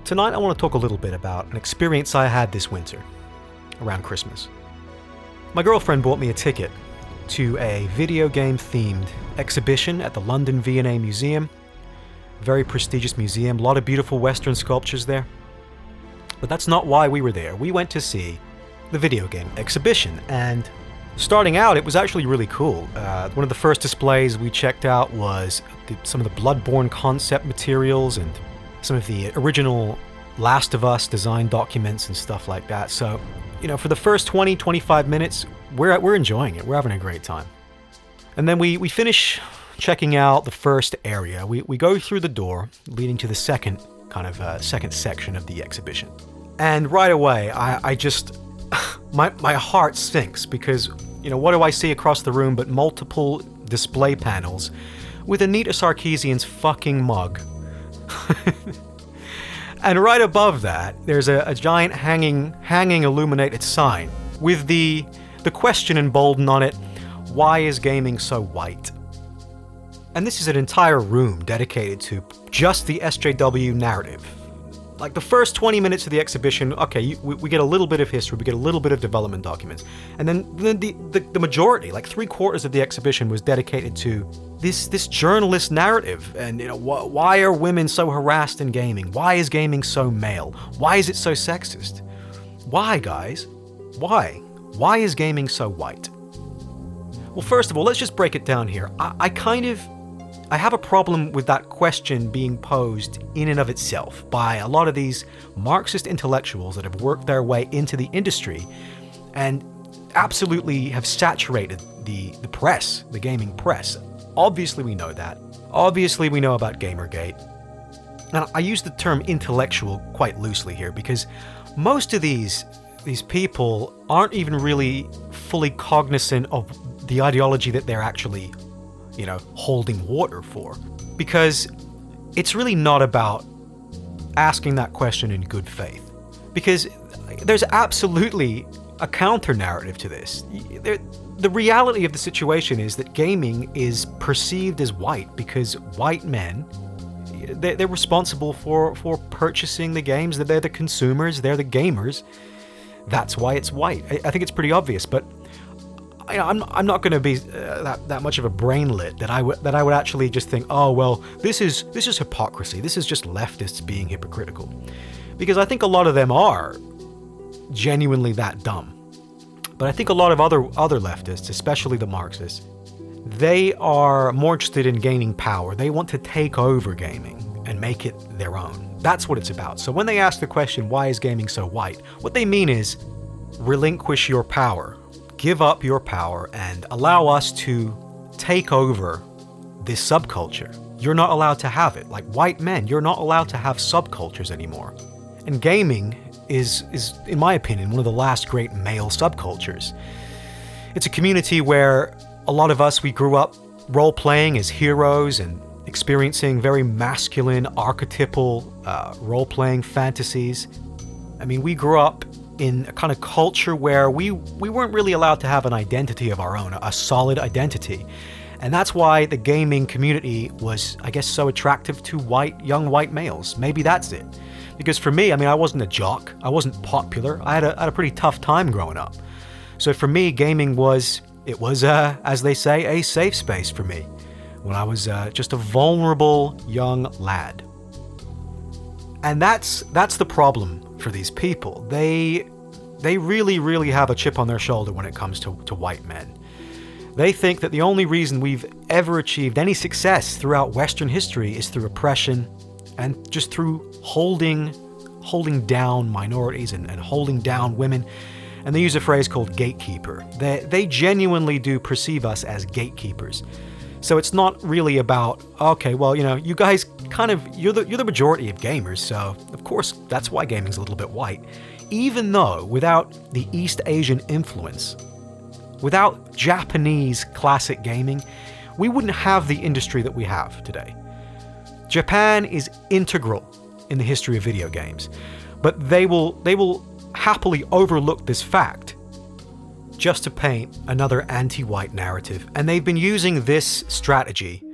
Tonight I want to talk a little bit about an experience I had this winter, around Christmas. My girlfriend bought me a ticket to a video game themed exhibition at the London V&A Museum. Very prestigious museum, a lot of beautiful Western sculptures there. But that's not why we were there. We went to see the video game exhibition, and starting out, it was actually really cool. One of the first displays we checked out was some of the Bloodborne concept materials and some of the original Last of Us design documents and stuff like that. So, for the first 20-25 minutes, we're enjoying it. We're having a great time. And then we finish checking out the first area. We go through the door leading to the second section of the exhibition. And right away, I just... my heart sinks because, what do I see across the room but multiple display panels with Anita Sarkeesian's fucking mug. And right above that, there's a giant hanging illuminated sign with the question emboldened on it, why is gaming so white? And this is an entire room dedicated to just the SJW narrative. Like the first 20 minutes of the exhibition, okay, we get a little bit of history, we get a little bit of development documents, and then the majority, like 3/4 of the exhibition, was dedicated to this journalist narrative. And why are women so harassed in gaming? Why is gaming so male? Why is it so sexist? Why, guys? Why? Why is gaming so white? Well, first of all, let's just break it down here. I have a problem with that question being posed in and of itself by a lot of these Marxist intellectuals that have worked their way into the industry and absolutely have saturated the press, the gaming press. Obviously we know that. Obviously we know about Gamergate. And I use the term intellectual quite loosely here because most of these people aren't even really fully cognizant of the ideology that they're actually holding water for. Because it's really not about asking that question in good faith. Because there's absolutely a counter-narrative to this. The reality of the situation is that gaming is perceived as white because white men, they're responsible for purchasing the games, they're the consumers, they're the gamers. That's why it's white. I think it's pretty obvious, but I'm not going to be that much of a brainlet that I would actually just think, oh well, this is hypocrisy. This is just leftists being hypocritical, because I think a lot of them are genuinely that dumb. But I think a lot of other leftists, especially the Marxists, they are more interested in gaining power. They want to take over gaming and make it their own. That's what it's about. So when they ask the question, why is gaming so white? What they mean is relinquish your power. Give up your power and allow us to take over this subculture. You're not allowed to have it. Like white men, you're not allowed to have subcultures anymore. And gaming is, in my opinion, one of the last great male subcultures. It's a community where a lot of us, we grew up role-playing as heroes and experiencing very masculine, archetypal role-playing fantasies. I mean, we grew up in a kind of culture where we weren't really allowed to have an identity of our own, a solid identity. And that's why the gaming community was, I guess, so attractive to young white males. Maybe that's it. Because for me, I wasn't a jock, I wasn't popular, I had a pretty tough time growing up. So for me, gaming was, as they say, a safe space for me when I was just a vulnerable young lad. And that's the problem for these people. They really, really have a chip on their shoulder when it comes to white men. They think that the only reason we've ever achieved any success throughout Western history is through oppression and just through holding down minorities and holding down women. And they use a phrase called gatekeeper. They genuinely do perceive us as gatekeepers. So it's not really about, okay, well, you guys you're the majority of gamers, so of course that's why gaming's a little bit white. Even though without the East Asian influence, without Japanese classic gaming, we wouldn't have the industry that we have today. Japan is integral in the history of video games, but they will happily overlook this fact just to paint another anti-white narrative. And they've been using this strategy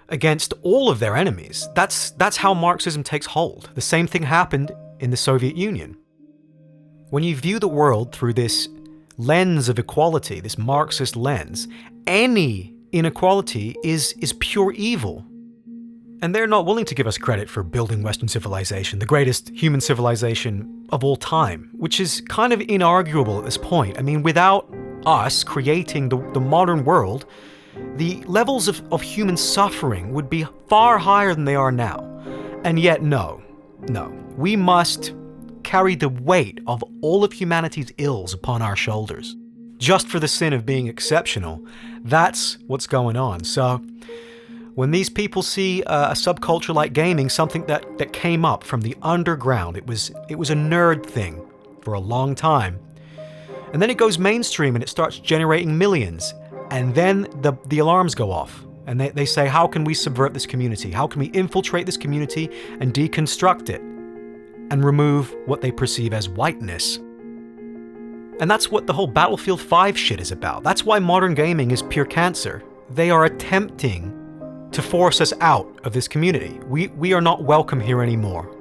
against all of their enemies. That's how Marxism takes hold. The same thing happened in the Soviet Union. When you view the world through this lens of equality, this Marxist lens, any inequality is pure evil. And they're not willing to give us credit for building Western civilization, the greatest human civilization of all time, which is kind of inarguable at this point. I mean, without us creating the modern world, the levels of human suffering would be far higher than they are now. And yet, no. We must carry the weight of all of humanity's ills upon our shoulders, just for the sin of being exceptional. That's what's going on. So, when these people see a subculture like gaming, something that came up from the underground, it was a nerd thing for a long time. And then it goes mainstream and it starts generating millions. And then the alarms go off. And they say, how can we subvert this community? How can we infiltrate this community and deconstruct it? And remove what they perceive as whiteness. And that's what the whole Battlefield 5 shit is about. That's why modern gaming is pure cancer. They are attempting to force us out of this community. We are not welcome here anymore.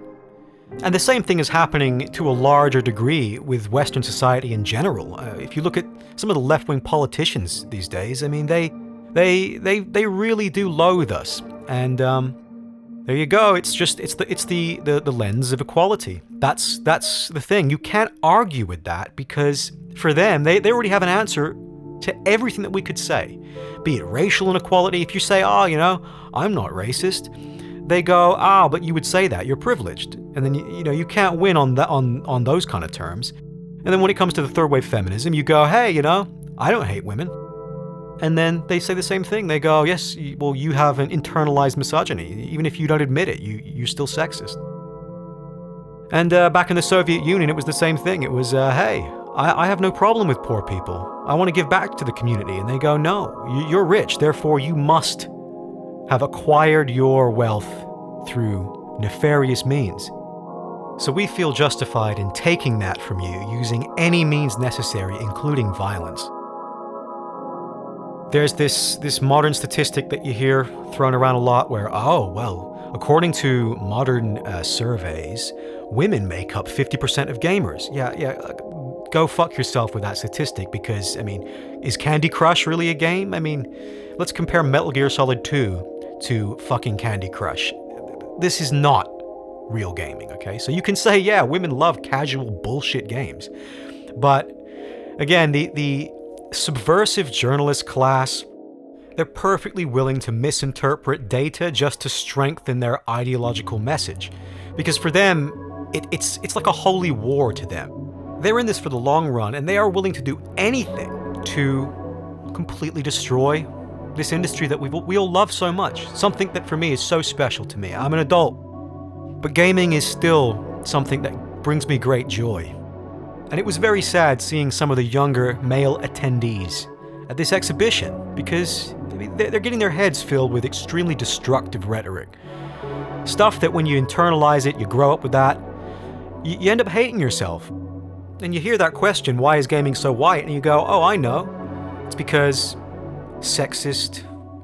And the same thing is happening to a larger degree with Western society in general. If you look at some of the left-wing politicians these days, I mean, they really do loathe us. And there you go. It's the lens of equality. That's the thing. You can't argue with that because for them, they already have an answer to everything that we could say. Be it racial inequality. If you say, I'm not racist, they go, but you would say that, you're privileged. And then you can't win on those kind of terms. And then when it comes to the third wave feminism, you go, hey, I don't hate women. And then they say the same thing. They go, yes, well, you have an internalized misogyny. Even if you don't admit it, you're still sexist. And back in the Soviet Union, it was the same thing. It was, hey, I have no problem with poor people. I want to give back to the community. And they go, no, you're rich. Therefore, you must have acquired your wealth through nefarious means. So we feel justified in taking that from you using any means necessary, including violence. There's this modern statistic that you hear thrown around a lot where, according to modern surveys, women make up 50% of gamers. Yeah, go fuck yourself with that statistic because, is Candy Crush really a game? Let's compare Metal Gear Solid 2 to fucking Candy Crush. This is not real gaming, okay? So you can say, yeah, women love casual bullshit games. But, again, the subversive journalist class, they're perfectly willing to misinterpret data just to strengthen their ideological message. Because for them, it's like a holy war to them. They're in this for the long run, and they are willing to do anything to completely destroy this industry that we all love so much. Something that for me is so special to me. I'm an adult, but gaming is still something that brings me great joy. And it was very sad seeing some of the younger male attendees at this exhibition because they're getting their heads filled with extremely destructive rhetoric. Stuff that when you internalize it, you grow up with that, you end up hating yourself. And you hear that question, why is gaming so white? And you go, oh, I know. It's because sexist,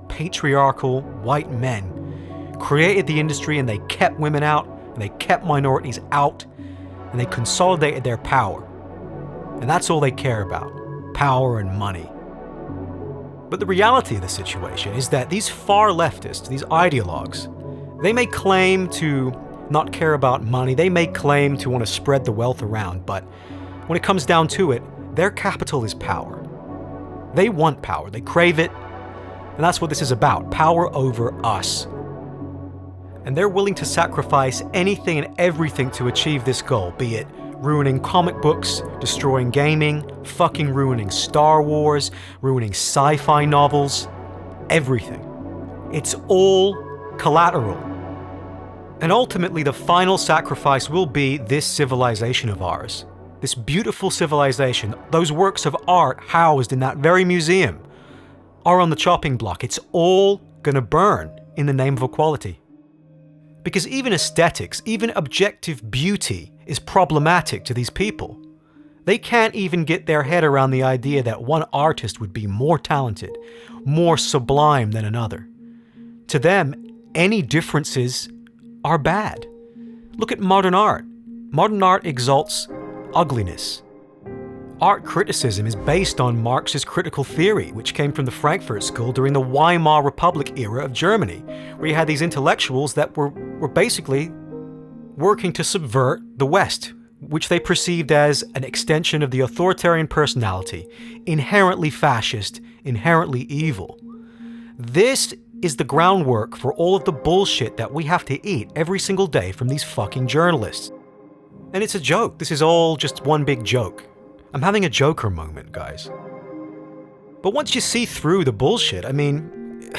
patriarchal white men created the industry and they kept women out and they kept minorities out and they consolidated their power. And that's all they care about, power and money. But the reality of the situation is that these far leftists, these ideologues, they may claim to not care about money, they may claim to want to spread the wealth around, but when it comes down to it, their capital is power. They want power, they crave it, and that's what this is about, power over us. And they're willing to sacrifice anything and everything to achieve this goal, be it ruining comic books, destroying gaming, fucking ruining Star Wars, ruining sci-fi novels, everything. It's all collateral. And ultimately, the final sacrifice will be this civilization of ours. This beautiful civilization, those works of art housed in that very museum, are on the chopping block. It's all gonna burn in the name of equality. Because even aesthetics, even objective beauty is problematic to these people. They can't even get their head around the idea that one artist would be more talented, more sublime than another. To them, any differences are bad. Look at modern art. Modern art exalts ugliness. Art criticism is based on Marxist critical theory, which came from the Frankfurt School during the Weimar Republic era of Germany, where you had these intellectuals that were basically working to subvert the West, which they perceived as an extension of the authoritarian personality, inherently fascist, inherently evil. This is the groundwork for all of the bullshit that we have to eat every single day from these fucking journalists. And it's a joke. This is all just one big joke. I'm having a Joker moment, guys. But once you see through the bullshit, I mean,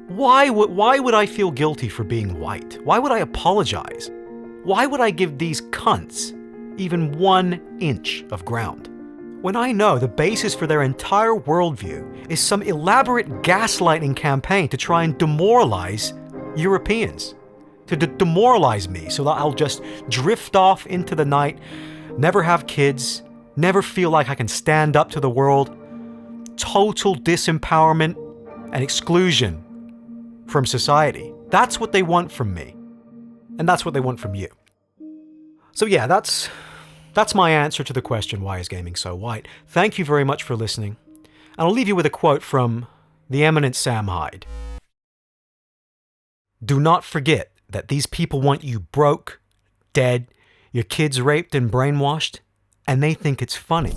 why would I feel guilty for being white? Why would I apologize? Why would I give these cunts even 1 inch of ground? When I know the basis for their entire worldview is some elaborate gaslighting campaign to try and demoralize Europeans. To demoralize me so that I'll just drift off into the night, never have kids, never feel like I can stand up to the world. Total disempowerment and exclusion from society. That's what they want from me. And that's what they want from you. So yeah, that's my answer to the question, why is gaming so white? Thank you very much for listening. And I'll leave you with a quote from the eminent Sam Hyde. Do not forget that these people want you broke, dead, your kids raped and brainwashed, and they think it's funny.